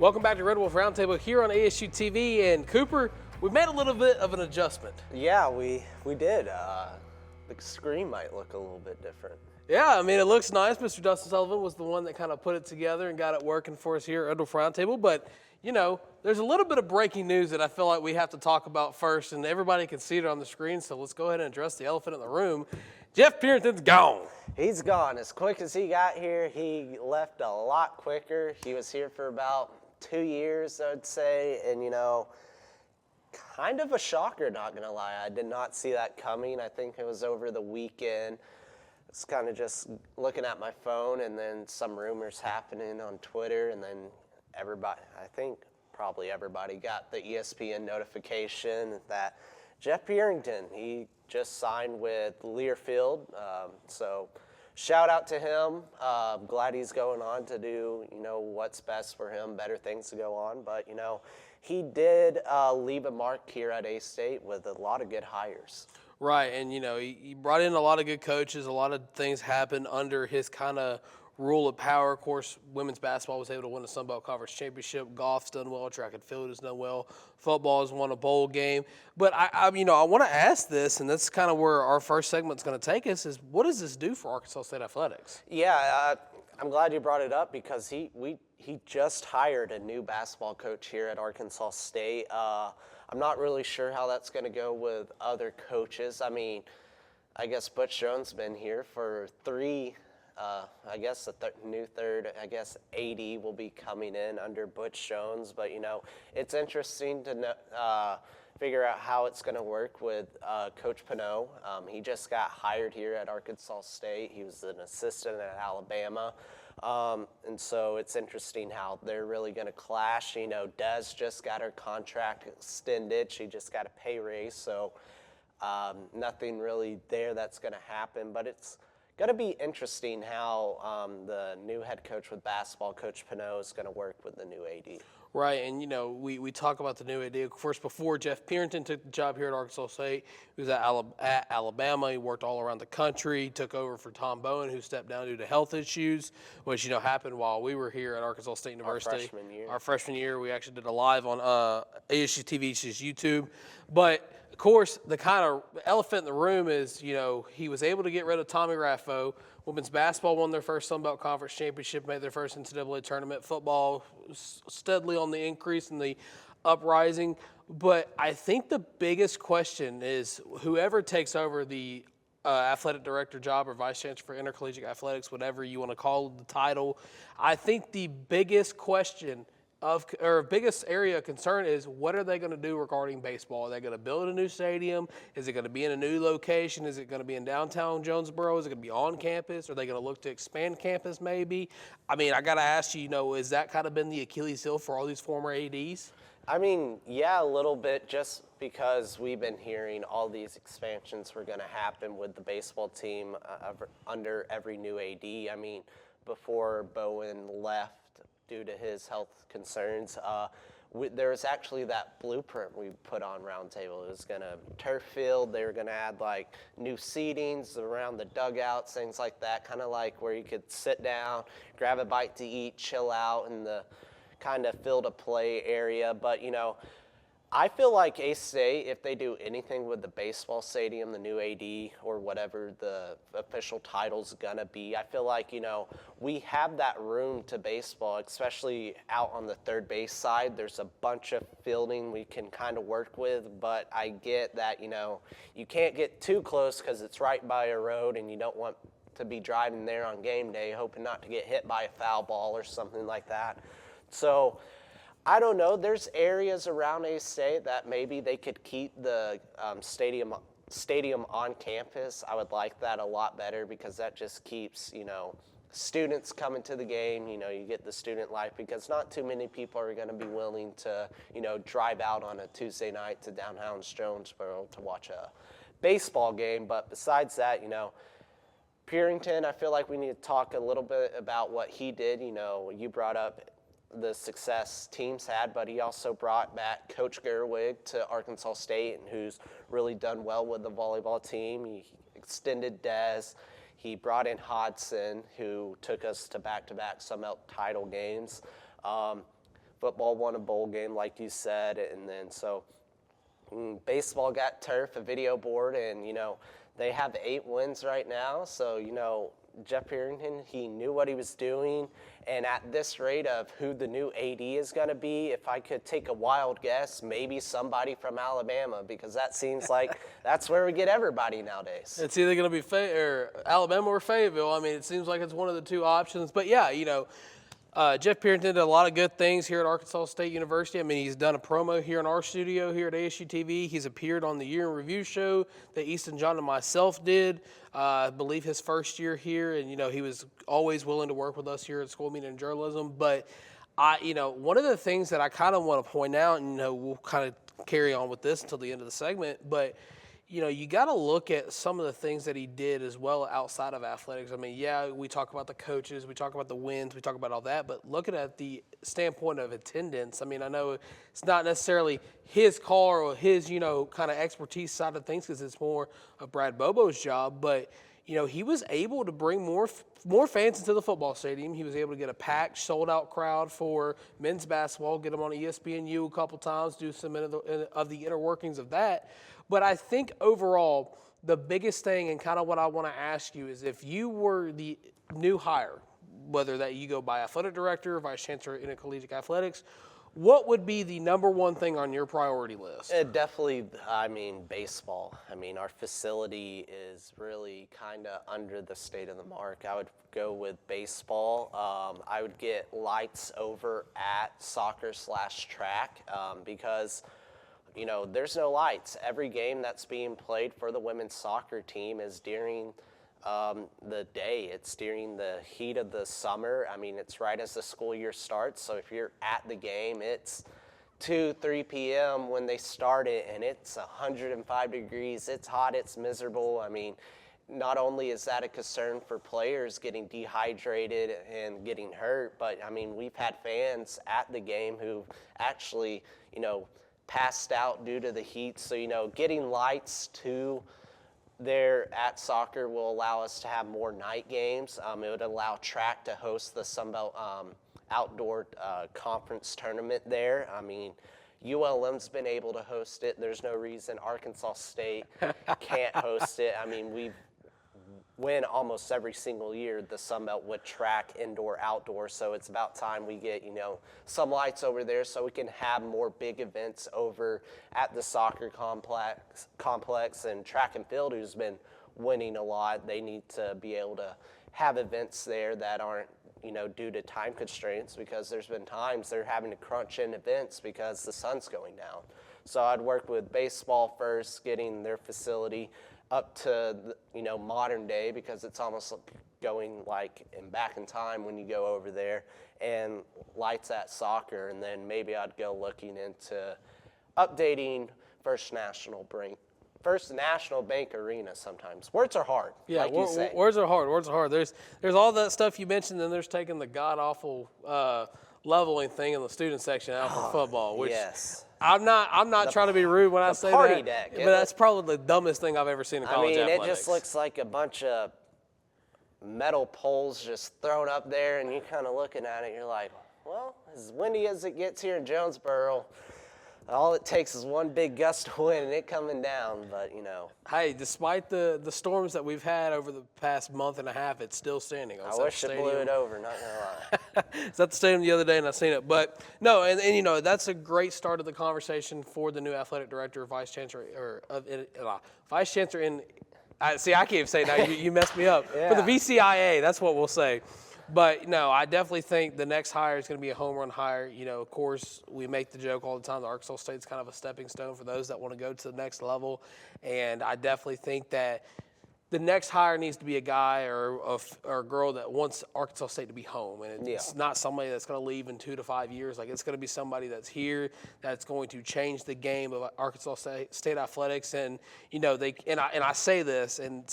Welcome back to Red Wolf Roundtable here on ASU-TV. And Cooper, we made a little bit of an adjustment. Yeah, we did. The screen might look a little bit different. Yeah, I mean, it looks nice. Mr. Dustin Sullivan was the one that kind of put it together and got it working for us here at Red Wolf Roundtable. But, you know, there's a little bit of breaking news that I feel like we have to talk about first, and everybody can see it on the screen, so let's go ahead and address the elephant in the room. Jeff Purinton's gone. He's gone. As quick as he got here, he left a lot quicker. He was here for about 2 years, I'd say, and, you know, kind of a shocker, not going to lie. I did not see that coming. I think it was over the weekend. It's kind of just looking at my phone, and then some rumors happening on Twitter, and then everybody, I think probably everybody got the ESPN notification that Jeff Purinton, he just signed with Learfield. So shout out to him. Glad he's going on to do, you know, what's best for him, better things to go on. But, you know, he did leave a mark here at A-State with a lot of good hires. Right, and, you know, he brought in a lot of good coaches. A lot of things happened under his kind of rule of power. Of course, women's basketball was able to win the Sun Belt Conference Championship. Golf's done well. Track and field has done well. Football has won a bowl game. But, I want to ask this, and that's kind of where our first segment's going to take us, is what does this do for Arkansas State athletics? Yeah, I'm glad you brought it up because he just hired a new basketball coach here at Arkansas State. I'm not really sure how that's going to go with other coaches. I mean, I guess Butch Jones has been here for three. I guess the new third, AD will be coming in under Butch Jones. But, you know, it's interesting to figure out how it's going to work with Coach Pinot. He just got hired here at Arkansas State. He was an assistant at Alabama. And so it's interesting how they're really going to clash. You know, Des just got her contract extended. She just got a pay raise. So nothing really there that's going to happen. But it's going to be interesting how the new head coach with basketball, Coach Pinot, is going to work with the new AD. Right, and, you know, we talk about the new AD. Of course, before Jeff Purinton took the job here at Arkansas State, he was at Alabama. He worked all around the country. He took over for Tom Bowen, who stepped down due to health issues, which, you know, happened while we were here at Arkansas State University. Our freshman year. We actually did a live on ASU-TV's YouTube. But, of course, the kind of elephant in the room is, you know, he was able to get rid of Tommy Raffo. Women's basketball won their first Sun Belt Conference Championship, made their first NCAA tournament. Football steadily on the increase and the uprising. But I think the biggest question is whoever takes over the athletic director job or vice chancellor for intercollegiate athletics, whatever you want to call the title, I think the biggest question biggest area of concern is what are they going to do regarding baseball? Are they going to build a new stadium? Is it going to be in a new location? Is it going to be in downtown Jonesboro? Is it going to be on campus? Are they going to look to expand campus maybe? I mean, I got to ask you, you know, has that kind of been the Achilles heel for all these former ADs? I mean, yeah, a little bit, just because we've been hearing all these expansions were going to happen with the baseball team under every new AD. I mean, before Bowen left due to his health concerns, there was actually that blueprint we put on Roundtable. It was going to turf field. They were going to add, like, new seatings around the dugouts, things like that, kind of like where you could sit down, grab a bite to eat, chill out in the kind of field of play area. But, you know, I feel like A-State, if they do anything with the baseball stadium, the new AD, or whatever the official title's gonna be, I feel like, you know, we have that room to baseball, especially out on the third base side. There's a bunch of fielding we can kind of work with, but I get that, you know, you can't get too close because it's right by a road and you don't want to be driving there on game day hoping not to get hit by a foul ball or something like that. So I don't know. There's areas around A-State that maybe they could keep the stadium on campus. I would like that a lot better because that just keeps, you know, students coming to the game. You know, you get the student life because not too many people are going to be willing to, you know, drive out on a Tuesday night to downtown Jonesboro to watch a baseball game. But besides that, you know, Purinton, I feel like we need to talk a little bit about what he did. You know, you brought up the success teams had, but he also brought back Coach Gerwig to Arkansas State, and who's really done well with the volleyball team. He extended Des. He brought in Hodson, who took us to back-to-back Sun Belt title games. Football won a bowl game, like you said, and then so baseball got turf, a video board, and, they have 8 wins right now. So, Jeff Pearson, he knew what he was doing. And at this rate of who the new AD is going to be, if I could take a wild guess, maybe somebody from Alabama, because that seems like that's where we get everybody nowadays. It's either going to be Alabama or Fayetteville. I mean, it seems like it's one of the 2 options. But, yeah, Jeff Pearson did a lot of good things here at Arkansas State University. I mean, he's done a promo here in our studio here at ASU-TV. He's appeared on the Year in Review show that Easton John and myself did, I believe his first year here. And, he was always willing to work with us here at School Media and Journalism. But, one of the things that I kind of want to point out, and, we'll kind of carry on with this until the end of the segment, but – you got to look at some of the things that he did as well outside of athletics. I mean, yeah, we talk about the coaches, we talk about the wins, we talk about all that, but looking at the standpoint of attendance, I mean, I know it's not necessarily his call or his, kind of expertise side of things because it's more of Brad Bobo's job, but, he was able to bring more fans into the football stadium. He was able to get a packed, sold-out crowd for men's basketball, get them on ESPNU a couple times, do some of the inner workings of that. But I think overall, the biggest thing and kind of what I want to ask you is if you were the new hire, whether that you go by athletic director, vice chancellor in collegiate athletics, what would be the number one thing on your priority list? Definitely, baseball. Our facility is really kind of under the state of the mark. I would go with baseball. I would get lights over at soccer/track because there's no lights. Every game that's being played for the women's soccer team is during the day. It's during the heat of the summer. It's right as the school year starts. So if you're at the game, it's 2, 3 p.m. when they start it, and it's 105 degrees. It's hot. It's miserable. Not only is that a concern for players getting dehydrated and getting hurt, but, we've had fans at the game who actually, passed out due to the heat. So, getting lights to there at soccer will allow us to have more night games. It would allow track to host the Sunbelt outdoor conference tournament there. ULM's been able to host it. There's no reason Arkansas State can't host it. We win almost every single year the Sunbelt with track, indoor, outdoor. So it's about time we get, some lights over there so we can have more big events over at the soccer complex and track and field, who's been winning a lot. They need to be able to have events there that aren't, due to time constraints, because there's been times they're having to crunch in events because the sun's going down. So I'd work with baseball first, getting their facility up to modern day, because it's almost going back in time when you go over there, and lights at soccer, and then maybe I'd go looking into updating First National Bank Arena sometimes. Words are hard. Yeah, like you say. Words are hard. There's all that stuff you mentioned, and there's taking the god awful leveling thing in the student section out for football. Which yes. I'm not trying to be rude when I say party that, deck, but that's probably the dumbest thing I've ever seen in college athletics. It just looks like a bunch of metal poles just thrown up there, and you're kind of looking at it, you're like, well, as windy as it gets here in Jonesboro, all it takes is one big gust of wind and it coming down, but Hey, despite the storms that we've had over the past month and a half, it's still standing. I wish it blew it over, not gonna lie. I was at the stadium the other day and I seen it. But no, and that's a great start of the conversation for the new athletic director, vice chancellor in I can't even say it now. You messed me up. Yeah. For the VCIA, that's what we'll say. But, no, I definitely think the next hire is going to be a home run hire. Of course, we make the joke all the time that Arkansas State's kind of a stepping stone for those that want to go to the next level. And I definitely think that the next hire needs to be a guy or a girl that wants Arkansas State to be home. And it's not somebody that's going to leave in 2 to 5 years. It's going to be somebody that's here, that's going to change the game of Arkansas State athletics. And, I say this, and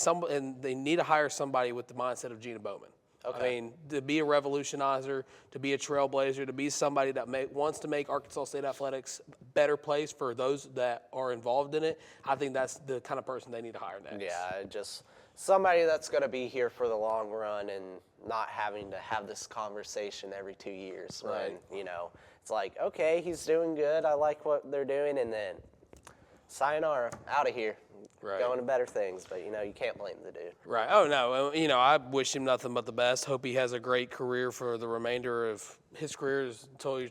they need to hire somebody with the mindset of Gina Bowman. Okay. To be a revolutionizer, to be a trailblazer, to be somebody that wants to make Arkansas State athletics a better place for those that are involved in it, I think that's the kind of person they need to hire next. Yeah, just somebody that's going to be here for the long run and not having to have this conversation every 2 years. Right. When, it's like, okay, he's doing good. I like what they're doing. And then sayonara, out of here. Right. Going to better things, but, you can't blame the dude. Right. Oh, no. I wish him nothing but the best. Hope he has a great career for the remainder of his career until he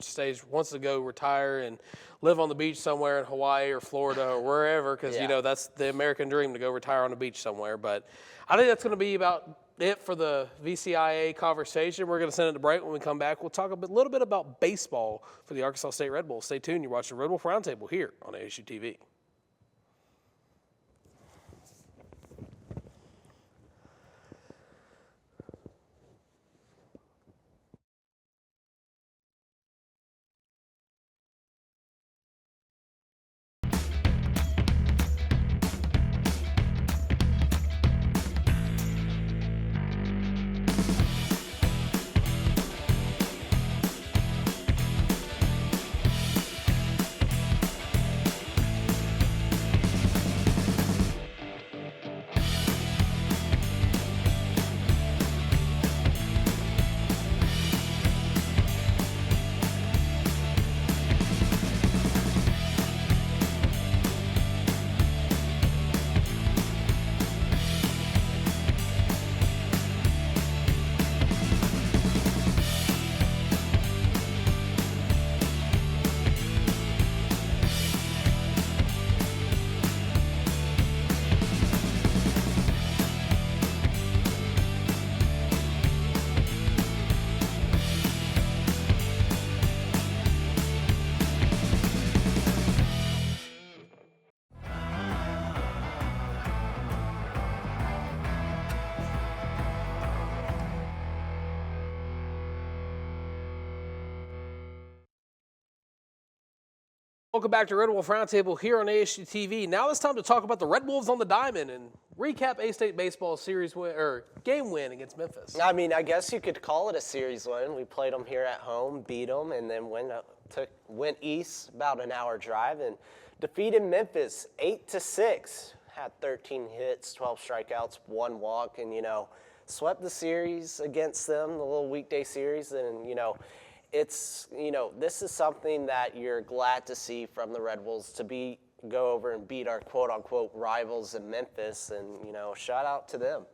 wants to go retire and live on the beach somewhere in Hawaii or Florida or wherever, because, that's the American dream, to go retire on the beach somewhere. But I think that's going to be about it for the VCIA conversation. We're going to send it to break. When we come back, we'll talk a little bit about baseball for the Arkansas State Red Bulls. Stay tuned. You're watching Red Wolf Roundtable here on ASU-TV. Welcome back to Red Wolf Roundtable here on ASU-TV. Now it's time to talk about the Red Wolves on the diamond and recap A-State baseball series game win against Memphis. I mean, I guess you could call it a series win. We played them here at home, beat them, and then went east, about an hour drive, and defeated Memphis 8-6. Had 13 hits, 12 strikeouts, 1 walk, and, swept the series against them, the little weekday series, and, it's, this is something that you're glad to see from the Red Wolves, to go over and beat our quote-unquote rivals in Memphis, and, shout out to them.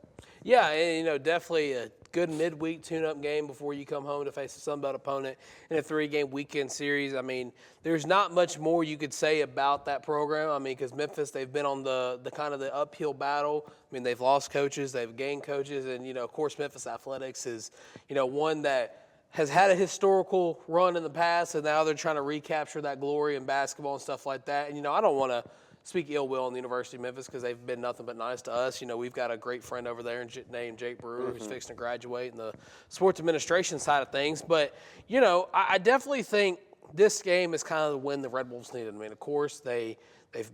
Yeah, and, definitely a good midweek tune-up game before you come home to face a Sun Belt opponent in a 3-game weekend series. I mean, there's not much more you could say about that program. I mean, because Memphis, they've been on the kind of the uphill battle. I mean, they've lost coaches, they've gained coaches, and, of course, Memphis Athletics is, one that has had a historical run in the past, and now they're trying to recapture that glory in basketball and stuff like that. And, I don't want to speak ill will on the University of Memphis because they've been nothing but nice to us. We've got a great friend over there named Jake Brewer who's fixing to graduate in the sports administration side of things. But, I definitely think this game is kind of the win the Red Wolves needed. I mean, of course, they've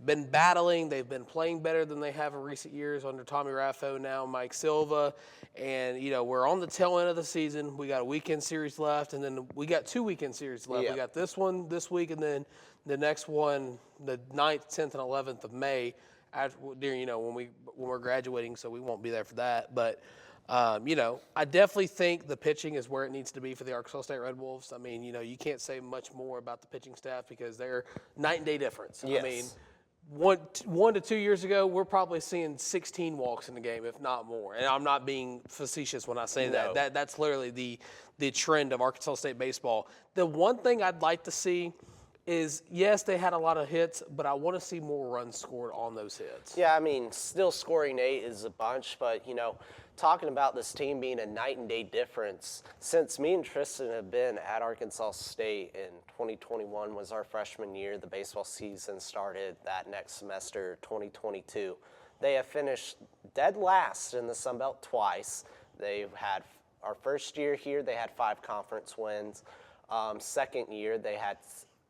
been battling. They've been playing better than they have in recent years under Tommy Raffo, now Mike Silva. And, we're on the tail end of the season. We got a weekend series left, and then we got 2 weekend series left. Yeah. We got this one this week, and then the next one, the 9th, 10th, and 11th of May, during, when we're graduating, so we won't be there for that. But, I definitely think the pitching is where it needs to be for the Arkansas State Red Wolves. I mean, you can't say much more about the pitching staff because they're night and day difference. Yes. I mean, 1 to 2 years ago, we're probably seeing 16 walks in the game, if not more. And I'm not being facetious when I say No. that. That's literally the trend of Arkansas State baseball. The one thing I'd like to see is, yes, they had a lot of hits, but I want to see more runs scored on those hits. Yeah, I mean, still scoring 8 is a bunch, but, talking about this team being a night and day difference, since me and Tristan have been at Arkansas State, in 2021 was our freshman year, the baseball season started that next semester, 2022. They have finished dead last in the Sun Belt twice. They've had, our first year here, they had 5 conference wins. Second year, they had,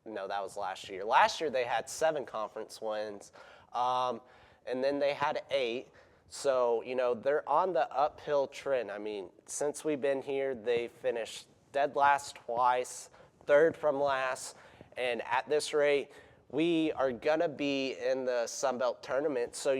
no, that was last year. Last year, they had 7 conference wins, and then they had 8. So, they're on the uphill trend. I mean, since we've been here, they finished dead last twice, 3rd from last, and at this rate, we are going to be in the Sun Belt tournament. So,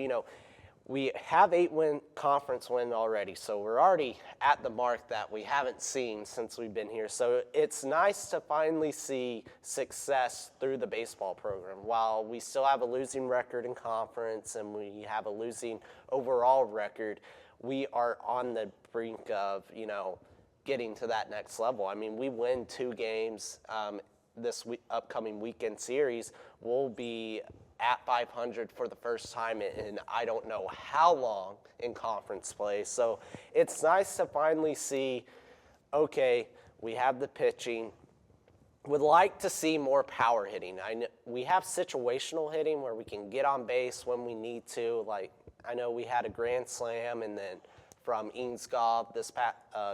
we have 8 conference win already, so we're already at the mark that we haven't seen since we've been here. So it's nice to finally see success through the baseball program. While we still have a losing record in conference and we have a losing overall record, we are on the brink of, getting to that next level. I mean, we win 2 games this upcoming weekend series. We'll be at 500 for the first time in I don't know how long in conference play. So it's nice to finally see, okay, we have the pitching. Would like to see more power hitting. We have situational hitting where we can get on base when we need to. Like, I know we had a grand slam, and then from Eansgov this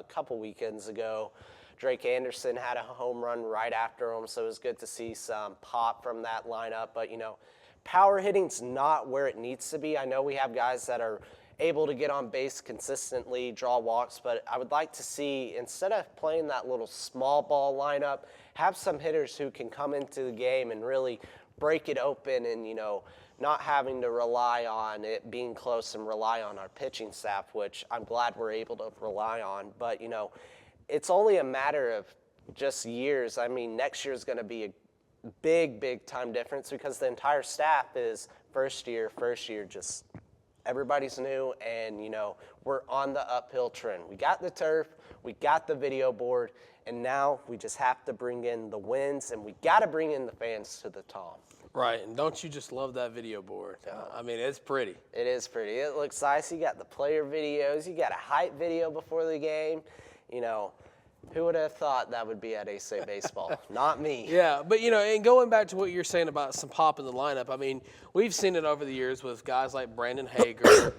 couple weekends ago, Drake Anderson had a home run right after him, so it was good to see some pop from that lineup. But, power hitting's not where it needs to be. I know we have guys that are able to get on base consistently, draw walks, but I would like to see, instead of playing that little small ball lineup, have some hitters who can come into the game and really break it open and, not having to rely on it being close and rely on our pitching staff, which I'm glad we're able to rely on. But, it's only a matter of just years. I mean, next year is going to be a big time difference because the entire staff is first year, just everybody's new, and we're on the uphill trend. We got the turf, we got the video board, and now we just have to bring in the wins, and we got to bring in the fans to the Tom. Right, and don't you just love that video board? I mean, it's pretty. It is pretty. It looks nice. You got the player videos, you got a hype video before the game. Who would have thought that would be at ASU Baseball? Not me. Yeah, but, and going back to what you're saying about some pop in the lineup, I mean, we've seen it over the years with guys like Brandon Hager.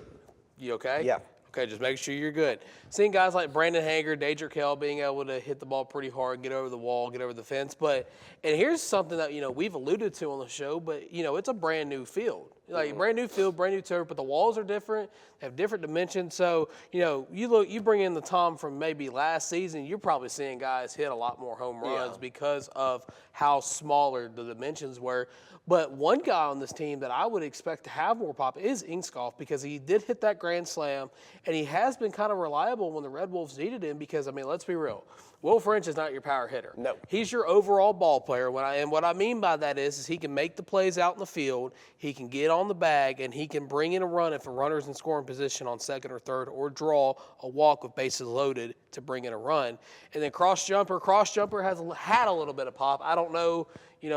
You okay? Yeah. Okay, just make sure you're good. Seeing guys like Brandon Hager, Daedric Kell being able to hit the ball pretty hard, get over the wall, get over the fence. And here's something that, we've alluded to on the show, but, it's a brand new field. Like, brand new field, brand new turf, but the walls are different, have different dimensions. So, you bring in the Tom from maybe last season, you're probably seeing guys hit a lot more home runs because of how smaller the dimensions were. But one guy on this team that I would expect to have more pop is Inkskoff, because he did hit that grand slam, and he has been kind of reliable when the Red Wolves needed him because, I mean, let's be real. Will French is not your power hitter. No. He's your overall ball player. And what I mean by that is he can make the plays out in the field, he can get on the bag, and he can bring in a run if a runner's in scoring position on second or third, or draw a walk with bases loaded to bring in a run. And then cross jumper has had a little bit of pop. I don't know,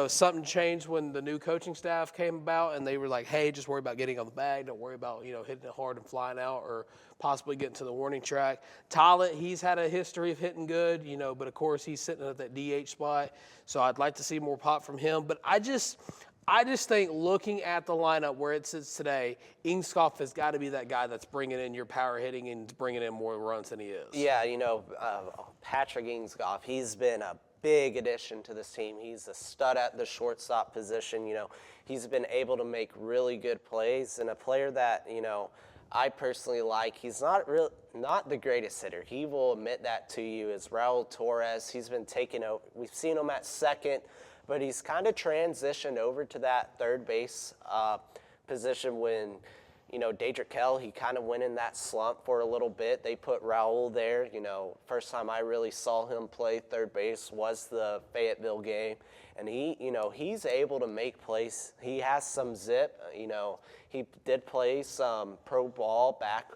something changed when the new coaching staff came about, and they were like, hey, just worry about getting on the bag. Don't worry about, hitting it hard and flying out or possibly getting to the warning track. Tollett, he's had a history of hitting good, but of course he's sitting at that DH spot. So I'd like to see more pop from him. But I just think looking at the lineup where it sits today, Inkskoff has got to be that guy that's bringing in your power hitting and bringing in more runs than he is. Yeah, Patrick Inkskoff, he's been a big addition to this team. He's a stud at the shortstop position. He's been able to make really good plays, and a player that, I personally like. He's not the greatest hitter. He will admit that to you. Is Raul Torres. He's been taken over. We've seen him at second, but he's kind of transitioned over to that third base position when, Daedric Kell, he kind of went in that slump for a little bit. They put Raul there. First time I really saw him play third base was the Fayetteville game. And he's able to make plays. He has some zip. He did play some pro ball back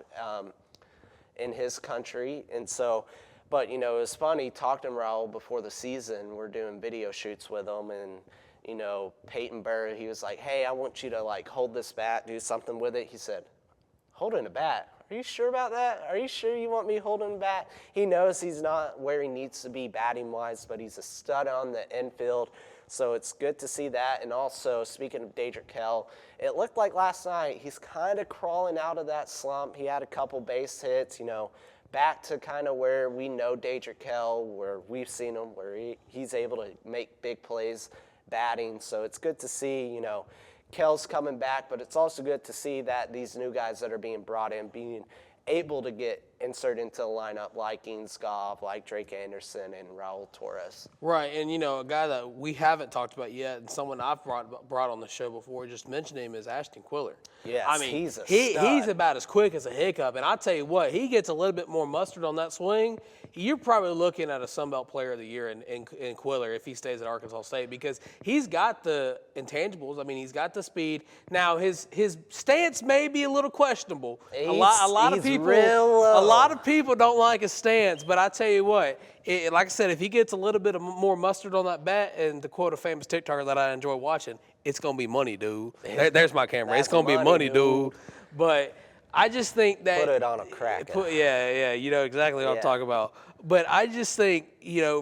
in his country. And so, but, it was funny, talking to Raul before the season. We're doing video shoots with him, and, Peyton Burr, he was like, hey, I want you to, hold this bat, do something with it. He said, holding a bat? Are you sure about that? Are you sure you want me holding a bat? He knows he's not where he needs to be batting-wise, but he's a stud on the infield. So it's good to see that. And also, speaking of Daedric Kell, it looked like last night he's kind of crawling out of that slump. He had a couple base hits, back to kind of where we know Daedric Kell, where we've seen him, where he's able to make big plays batting. So it's good to see, Kell's coming back, but it's also good to see that these new guys that are being brought in being able to get insert into the lineup like Eanes Goff, like Drake Anderson, and Raul Torres. Right, and a guy that we haven't talked about yet, and someone I've brought on the show before, just mentioned him, is Ashton Quiller. Yes, I mean, he's a he's stud. about as quick as a hiccup, and I tell you what, he gets a little bit more mustard on that swing. You're probably looking at a Sun Belt Player of the Year in Quiller if he stays at Arkansas State, because he's got the intangibles. I mean, he's got the speed. Now his stance may be a little questionable. A lot of people don't like his stance, but I tell you what, like I said, if he gets a little bit of more mustard on that bat, and to quote a famous TikToker that I enjoy watching, it's gonna be money, dude. There's my camera. It's gonna be money, dude. But I just think that put it on a crack. Yeah, you know exactly what I'm talking about. But I just think,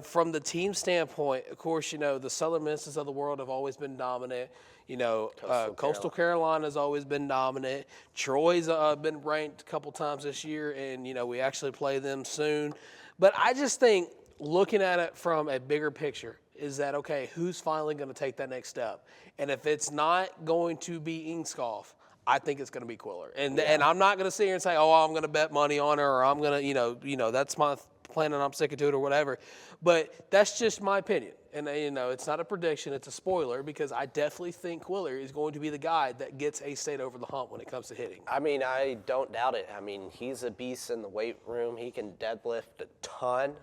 from the team standpoint, of course, the Southern Misses of the world have always been dominant. Coastal Carolina's always been dominant. Troy's been ranked a couple times this year, and we actually play them soon. But I just think, looking at it from a bigger picture, is that okay? Who's finally going to take that next step? And if it's not going to be Eanes Goff, I think it's going to be Quiller. And I'm not going to sit here and say, oh, I'm going to bet money on her, or I'm going to, that's my plan and I'm sticking to it or whatever. But that's just my opinion. And, it's not a prediction. It's a spoiler, because I definitely think Quiller is going to be the guy that gets A-State over the hump when it comes to hitting. I mean, I don't doubt it. I mean, he's a beast in the weight room. He can deadlift a ton.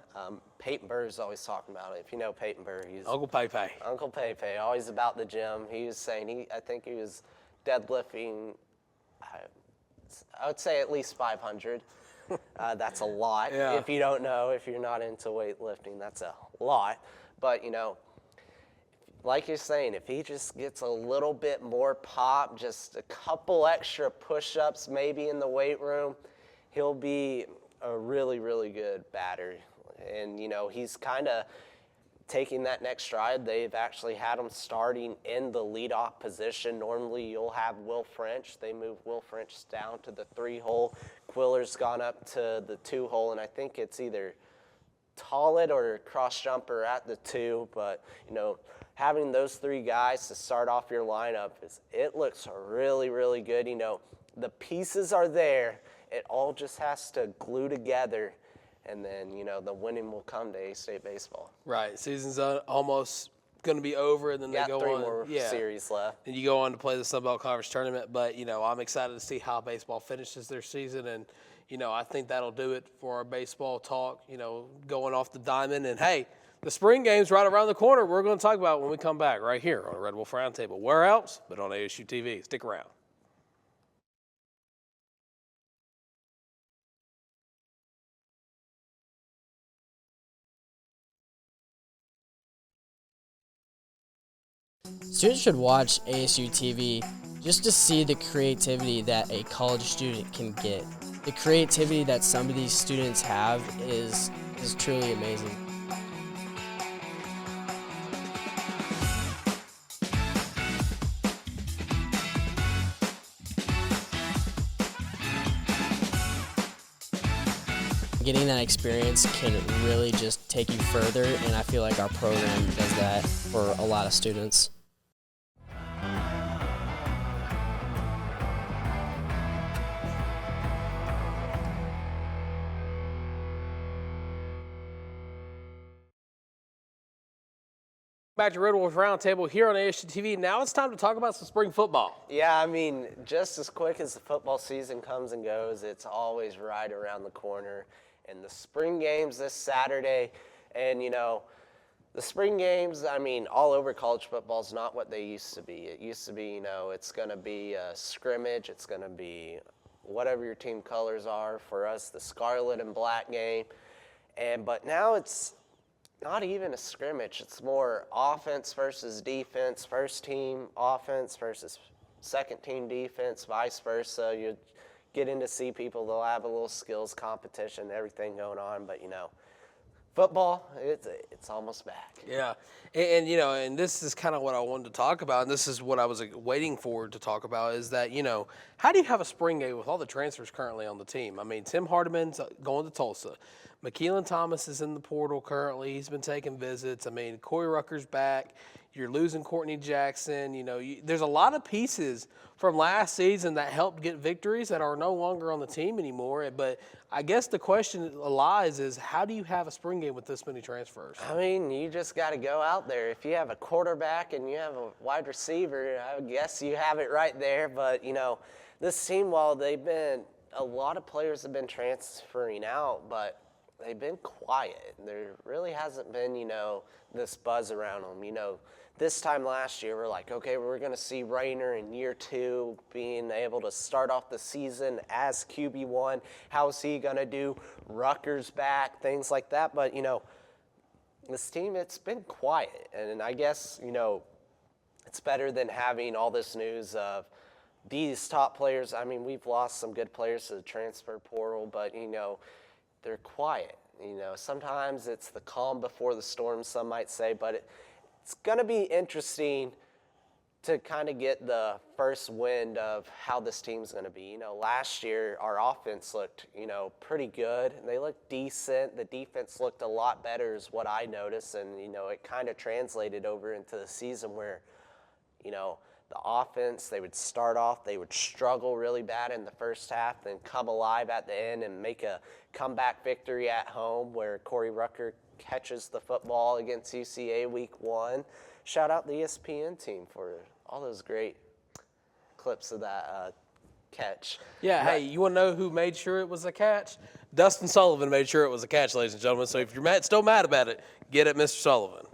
Peyton Burr's always talking about it. If you know Peyton Burr, he's Uncle Pepe. Uncle Pepe, always about the gym. He was saying I think he was deadlifting, I would say at least 500. That's a lot. Yeah. If you don't know, if you're not into weightlifting, that's a lot. But, like you're saying, if he just gets a little bit more pop, just a couple extra push-ups maybe in the weight room, he'll be a really, really good batter. And, he's kind of taking that next stride. They've actually had him starting in the leadoff position. Normally you'll have Will French. They move Will French down to the 3-hole. Quiller's gone up to the 2-hole, and I think it's either Tollett or cross jumper at the 2. But, having those 3 guys to start off your lineup, it looks really, really good. The pieces are there. It all just has to glue together. And then, the winning will come to A-State baseball. Right. Season's almost going to be over, and then they go 3 on. more series left. And you go on to play the Sun Belt Conference Tournament. But, I'm excited to see how baseball finishes their season. And, I think that'll do it for our baseball talk, going off the diamond. And, hey, the spring game's right around the corner. We're going to talk about it when we come back right here on Red Wolf Roundtable. Where else but on ASU-TV? Stick around. Students should watch ASU-TV just to see the creativity that a college student can get. The creativity that some of these students have is truly amazing. Getting that experience can really just take you further, and I feel like our program does that for a lot of students. Back to Red Wolf Roundtable here on ASU-TV. Now it's time to talk about some spring football. Yeah, I mean, just as quick as the football season comes and goes, it's always right around the corner. And the spring games this Saturday, and, the spring games, I mean, all over college football is not what they used to be. It used to be, it's going to be a scrimmage. It's going to be whatever your team colors are. For us, the scarlet and black game. But now it's not even a scrimmage. It's more offense versus defense, first team offense versus second team defense, vice versa. You getting to see people, they'll have a little skills competition, everything going on. But, football, it's almost back. Yeah, and this is kind of what I wanted to talk about, and this is what I was waiting for to talk about, is that, how do you have a spring game with all the transfers currently on the team? I mean, Tim Hardiman's going to Tulsa. McKeelan Thomas is in the portal currently. He's been taking visits. I mean, Corey Rucker's back. You're losing Courtney Jackson. There's a lot of pieces from last season that helped get victories that are no longer on the team anymore. But I guess the question lies is, how do you have a spring game with this many transfers? I mean, you just got to go out there. If you have a quarterback and you have a wide receiver, I would guess you have it right there. But, this team, while a lot of players have been transferring out, but they've been quiet. There really hasn't been, this buzz around them. This time last year, we're like, okay, we're going to see Rayner in year 2 being able to start off the season as QB1. How's he going to do? Rutgers back, things like that. But, this team, it's been quiet. And I guess, it's better than having all this news of these top players. I mean, we've lost some good players to the transfer portal, but, they're quiet. Sometimes it's the calm before the storm, some might say, but it's going to be interesting to kind of get the first wind of how this team's going to be. Last year our offense looked, pretty good. They looked decent. The defense looked a lot better is what I noticed, and, it kind of translated over into the season where, the offense, they would start off, they would struggle really bad in the first half, then come alive at the end and make a comeback victory at home where Corey Rucker catches the football against UCA week 1. Shout out the ESPN team for all those great clips of that catch. Yeah, hey, you want to know who made sure it was a catch? Dustin Sullivan made sure it was a catch, ladies and gentlemen. So if you're still mad about it, get it, Mr. Sullivan.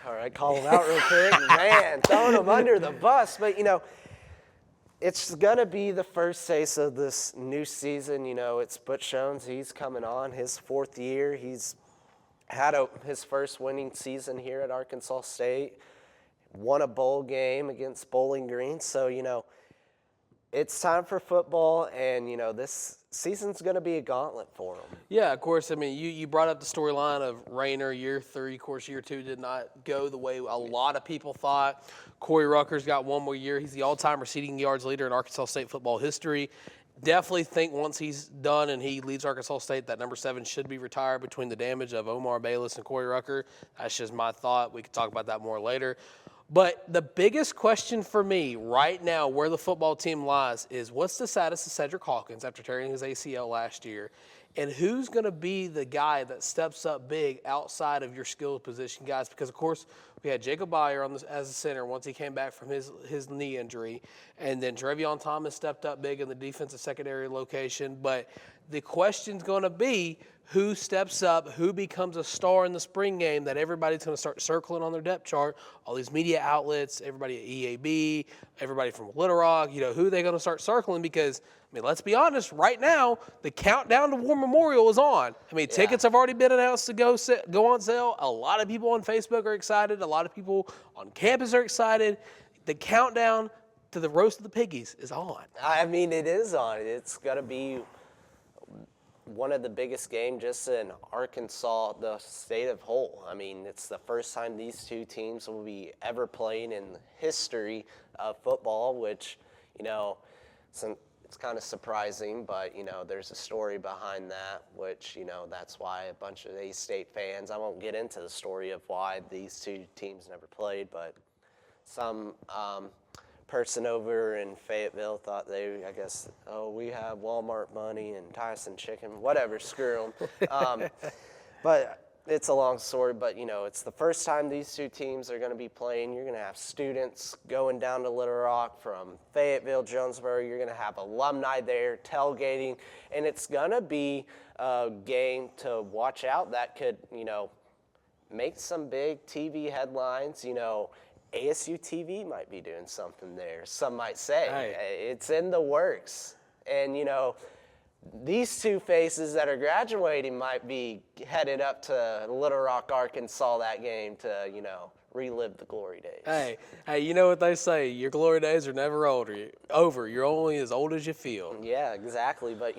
All right, call him out real quick. Man, throwing him under the bus. But, it's going to be the first taste of this new season. It's Butch Jones. He's coming on his 4th year. He's had his first winning season here at Arkansas State. Won a bowl game against Bowling Green. So, it's time for football, and, this season's going to be a gauntlet for them. Yeah, of course. I mean, you brought up the storyline of Rayner year 3. Of course, year 2 did not go the way a lot of people thought. Corey Rucker's got one more year. He's the all-time receiving yards leader in Arkansas State football history. Definitely think once he's done and he leaves Arkansas State, that number 7 should be retired between the damage of Omar Bayless and Corey Rucker. That's just my thought. We can talk about that more later. But the biggest question for me right now, where the football team lies, is what's the status of Cedric Hawkins after tearing his ACL last year? And who's going to be the guy that steps up big outside of your skilled position guys? Because, of course, we had Jacob Byer as a center once he came back from his knee injury. And then Trevion Thomas stepped up big in the defensive secondary location. But the question's going to be who steps up, who becomes a star in the spring game that everybody's going to start circling on their depth chart. All these media outlets, everybody at EAB, everybody from Little Rock, who are they going to start circling? Because, let's be honest, right now, the countdown to War Memorial is on. Tickets have already been announced to go on sale. A lot of people on Facebook are excited. A lot of people on campus are excited. The countdown to the Roast of the Piggies is on. It is on. It's going to be one of the biggest games just in Arkansas, the state of whole. It's the first time these two teams will be ever playing in the history of football, which, it's kind of surprising, but, there's a story behind that, which, that's why a bunch of A-State fans, I won't get into the story of why these two teams never played, but some person over in Fayetteville thought we have Walmart money and Tyson chicken, whatever, screw them. But it's a long story, but, it's the first time these two teams are going to be playing. You're going to have students going down to Little Rock from Fayetteville, Jonesboro. You're going to have alumni there tailgating, and it's going to be a game to watch out that could, make some big TV headlines. ASU-TV might be doing something there. Some might say. Hey. It's in the works. And, these two faces that are graduating might be headed up to Little Rock, Arkansas that game to, relive the glory days. Hey, you know what they say, your glory days are never over. You're only as old as you feel. Yeah, exactly. But,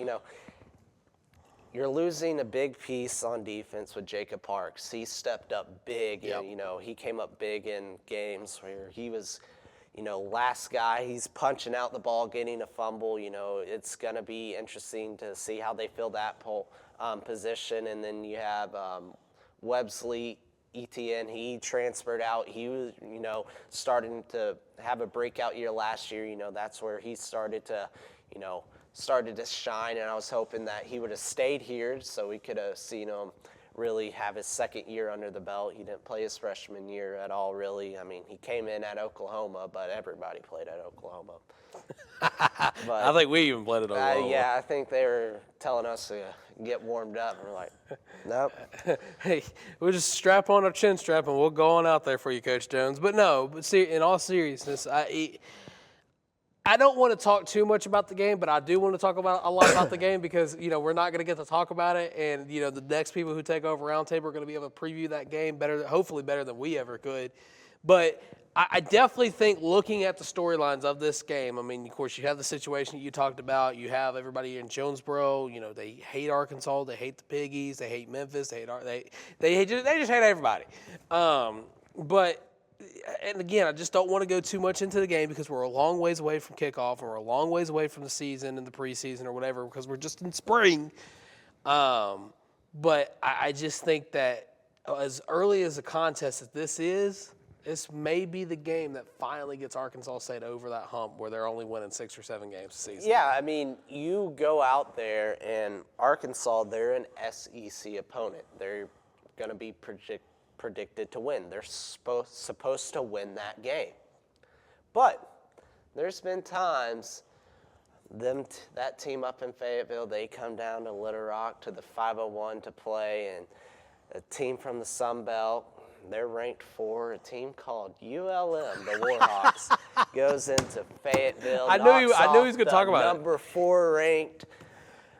you're losing a big piece on defense with Jacob Parks. He stepped up big. Yep. And, he came up big in games where he was, last guy. He's punching out the ball, getting a fumble. It's going to be interesting to see how they fill that position. And then you have Websley Etienne, he transferred out. He was, starting to have a breakout year last year. That's where he started to shine, and I was hoping that he would have stayed here so we could have seen him really have his second year under the belt. He didn't play his freshman year at all, really. I mean, he came in at Oklahoma, but everybody played at Oklahoma. But, I think we even played it over. yeah, I think they were telling us to get warmed up. And we're like, nope. Hey, we'll just strap on our chin strap and we'll go on out there for you, Coach Jones. But see, in all seriousness, I don't want to talk too much about the game, but I do want to talk a lot about the game because, we're not going to get to talk about it. And, the next people who take over Roundtable are going to be able to preview that game hopefully better than we ever could. But I definitely think looking at the storylines of this game, I mean, of course, you have the situation that you talked about. You have everybody in Jonesboro. They hate Arkansas. They hate the Piggies. They hate Memphis. They just hate everybody. And again, I just don't want to go too much into the game because we're a long ways away from kickoff and we're a long ways away from the season and the preseason or whatever because we're just in spring. But I just think that as early as a contest as this may be the game that finally gets Arkansas State over that hump where they're only winning 6 or 7 games a season. Yeah, I mean, you go out there and Arkansas, they're an SEC opponent. They're going to be predicted to win. They're supposed to win that game. But there's been times that team up in Fayetteville, they come down to Little Rock to the 501 to play, and a team from the Sun Belt, they're ranked 4. A team called ULM, the Warhawks, goes into Fayetteville. I knew he was going to talk about it. Number 4 ranked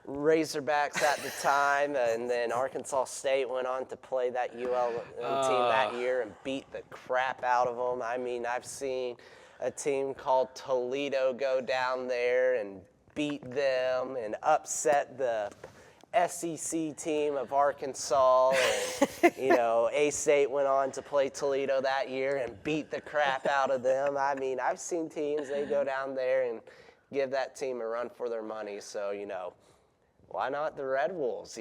Razorbacks at the time, and then Arkansas State went on to play that ULM team that year and beat the crap out of them. I mean, I've seen a team called Toledo go down there and beat them and upset the SEC team of Arkansas, and A-State went on to play Toledo that year and beat the crap out of them. I mean, I've seen teams, they go down there and give that team a run for their money. So, why not the Red Wolves?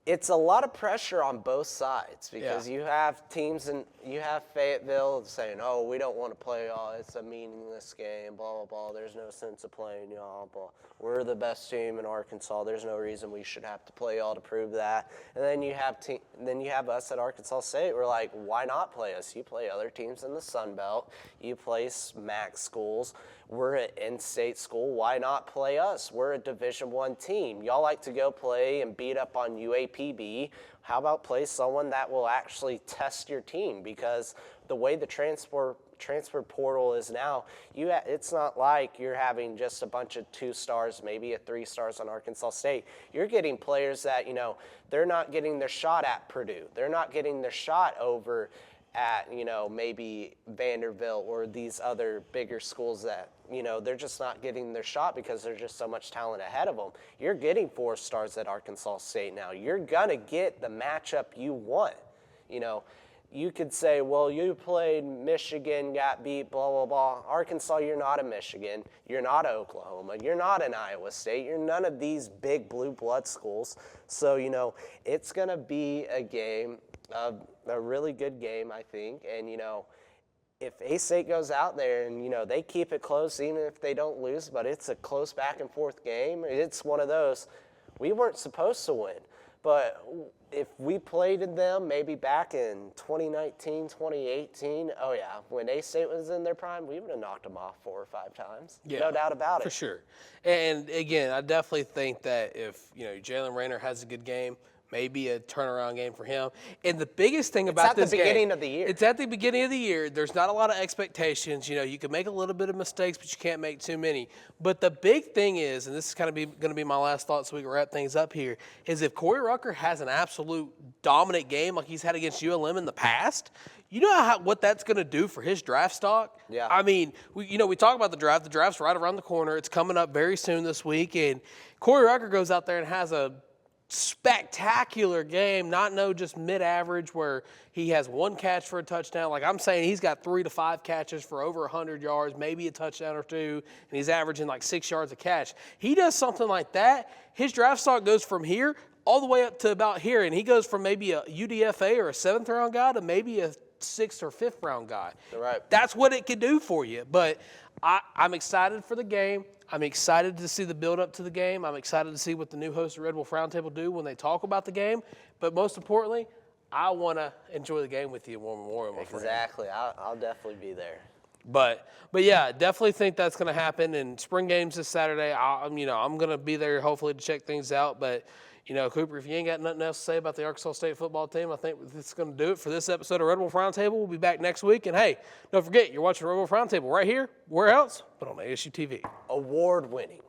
It's a lot of pressure on both sides because you have teams and you have Fayetteville saying, "Oh, we don't want to play. Oh, it's a meaningless game. Blah blah blah. There's no sense of playing y'all. Blah. We're the best team in Arkansas. There's no reason we should have to play y'all to prove that." And then you have us at Arkansas State. We're like, "Why not play us? You play other teams in the Sun Belt. You play MAC schools. We're an in-state school. Why not play us? We're a Division I team. Y'all like to go play and beat up on UAPB. How about play someone that will actually test your team?" Because the way the transfer portal is now, it's not like you're having just a bunch of 2 stars, maybe a 3 stars on Arkansas State. You're getting players that, they're not getting their shot at Purdue. They're not getting their shot over at, maybe Vanderbilt or these other bigger schools that, they're just not getting their shot because there's just so much talent ahead of them. You're getting 4 stars at Arkansas State now. You're going to get the matchup you want. You could say, well, you played Michigan, got beat, blah, blah, blah. Arkansas, you're not a Michigan. You're not a Oklahoma. You're not an Iowa State. You're none of these big blue blood schools. So, it's going to be a game, a really good game, I think. And, if A-State goes out there and, they keep it close, even if they don't lose, but it's a close back and forth game, it's one of those, we weren't supposed to win. But if we played them maybe back in 2019, 2018, oh yeah, when A-State was in their prime, we would have knocked them off 4 or 5 times. Yeah, no doubt about it. For sure. And again, I definitely think that if, Jalen Raynor has a good game, maybe a turnaround game for him. And the biggest thing about this game, it's at the beginning of the year. It's at the beginning of the year. There's not a lot of expectations. You can make a little bit of mistakes, but you can't make too many. But the big thing is, and this is kind of going to be my last thought so we can wrap things up here, is if Corey Rucker has an absolute dominant game like he's had against ULM in the past, you know what that's going to do for his draft stock? Yeah. I mean, we talk about the draft. The draft's right around the corner. It's coming up very soon this week. And Corey Rucker goes out there and has a spectacular game, not just mid-average where he has 1 catch for a touchdown. Like I'm saying, he's got 3 to 5 catches for over 100 yards, maybe a touchdown or 2, and he's averaging like 6 yards a catch. He does something like that, his draft stock goes from here all the way up to about here, and he goes from maybe a UDFA or a 7th round guy to maybe a 6th or 5th round guy. Right. That's what it could do for you. But I'm excited for the game. I'm excited to see the build up to the game. I'm excited to see what the new hosts of Red Wolf Roundtable do when they talk about the game. But most importantly, I want to enjoy the game with you in War Memorial, my friend. Exactly. I'll definitely be there. But yeah, definitely think that's going to happen. And spring games this Saturday. I'm going to be there hopefully to check things out. But Cooper, if you ain't got nothing else to say about the Arkansas State football team, I think this is going to do it for this episode of Red Wolf Roundtable. We'll be back next week. And hey, don't forget, you're watching Red Wolf Roundtable right here. Where else? But on ASU-TV. Award-winning.